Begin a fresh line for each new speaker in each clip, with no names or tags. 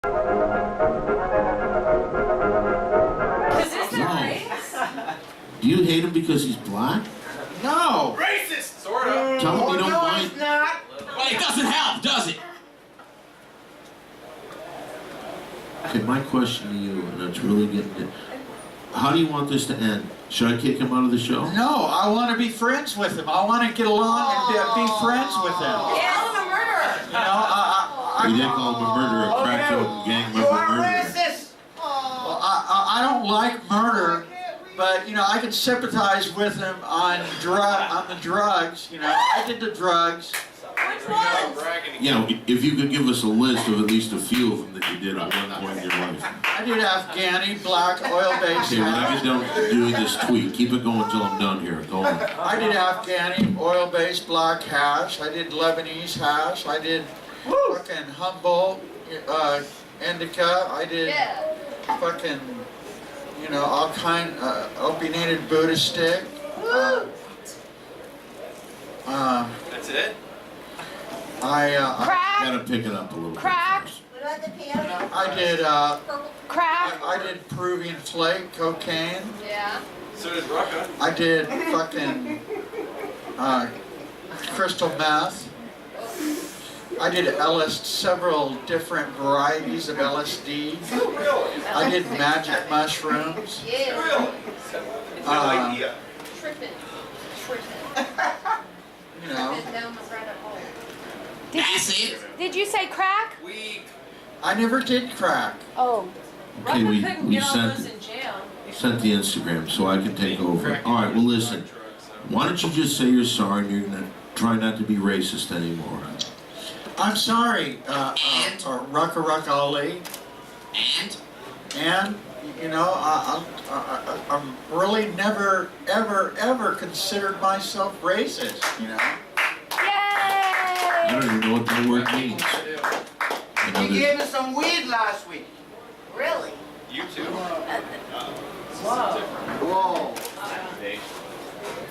Is this the race?
Do you hate him because he's black?
No.
Racist, sort of.
Tell him you don't mind.
It's not.
Well, it doesn't help, does it?
Okay, my question to you, and it's really getting it. How do you want this to end? Should I kick him out of the show?
No, I want to be friends with him. I want to get along and be friends with him.
Yeah, I'm a murderer.
You know,
We did call him a murderer, a crackhead gang member murderer.
Well, I don't like murder, but you know I can sympathize with him on the drugs. You know, I did the drugs.
Which ones?
You know, if you could give us a list of at least a few of them that you did at one point in your life.
I did Afghani, black, oil-based.
Okay, when I get done doing this tweet, keep it going until I'm done here. Go on.
I did Afghani, oil-based black hash. I did Lebanese hash. I did fucking Humboldt, indica. I did fucking, you know, all kind opinionated Buddha stick.
That's it?
I
Crack.
Gotta pick it up a little
Crack.
bit.
What about the piano?
I did
Crack.
I did Peruvian flake, cocaine.
Yeah.
So does Rucka.
I did fucking crystal meth. I did several different varieties of LSD. I did magic mushrooms.
Yeah.
Really? No idea.
Tripping.
You know,
Down the rabbit hole.
Did you say crack?
Weed.
I never did crack.
Oh.
Okay, we
Get all those
sent
in jail.
the Instagram so I can take over. All right, well listen. Why don't you just say you're sorry and you're gonna try not to be racist anymore?
I'm sorry, Rucka Ali. And you know, I'm really never, ever considered myself racist. You know.
I don't even know what that word means. I know
You
that-
gave me some weed last week.
Really?
You too?
Whoa.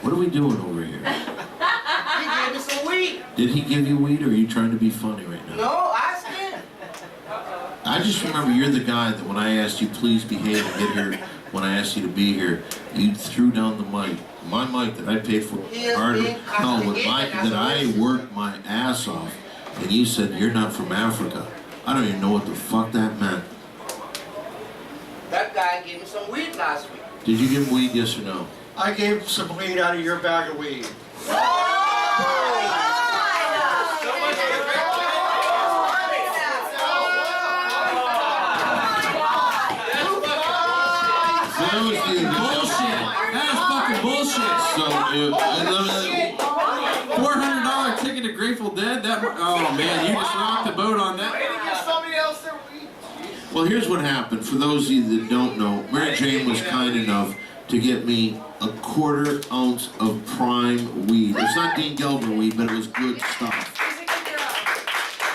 What are we doing over here?
He gave me some weed.
Did he give you weed or are you trying to be funny right now?
No, ask him.
I just remember you're the guy that when I asked you please behave and get here, when I asked you to be here, you threw down the mic. My mic that I paid for hard, no, with that I worked my ass off, and you said you're not from Africa. I don't even know what the fuck that meant.
That guy gave me some weed last week.
Did you give him weed, yes or no?
I gave some weed out of your bag of weed.
Bullshit. That is fucking bullshit.
So,
$400 ticket to Grateful Dead? Oh man, you just rocked the boat on that.
well, here's what happened. For those of you that don't know, Mary Jane was kind enough to get me a 1/4 ounce of prime weed. It's not Dean Gelber weed, but it was good stuff.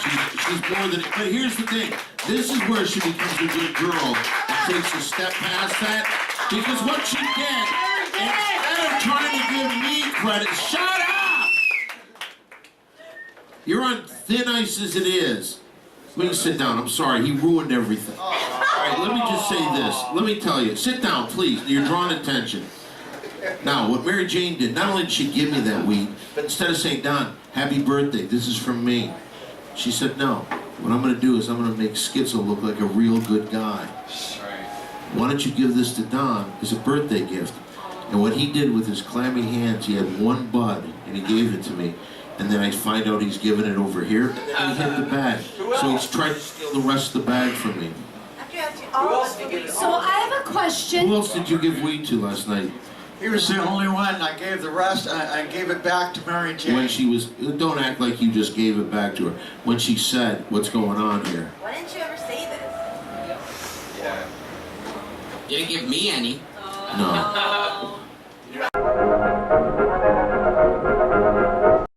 She's more than it. But here's the thing. This is where she becomes a good girl and takes a step past that. Because what she did, instead of trying to give me credit, shut up! You're on thin ice as it is. Let me sit down. I'm sorry. He ruined everything. All right, let me just say this. Let me tell you. Sit down, please. You're drawing attention. Now, what Mary Jane did, not only did she give me that weed, but instead of saying, Don, happy birthday, this is from me, she said, no. What I'm going to do is I'm going to make Schizo look like a real good guy. Why don't you give this to Don as a birthday gift? And what he did with his clammy hands, he had one bud, and he gave it to me. And then I find out he's giving it over here, and then he hit the bag. So he's trying to steal the rest of the bag from me.
So I have a question.
Who else did you give weed to last night?
He was the only one. I gave the rest. I gave it back to Mary Jane.
When she was, don't act like you just gave it back to her. When she said, what's going on here?
Why didn't you ever say this?
Yeah. You didn't give me any.
No.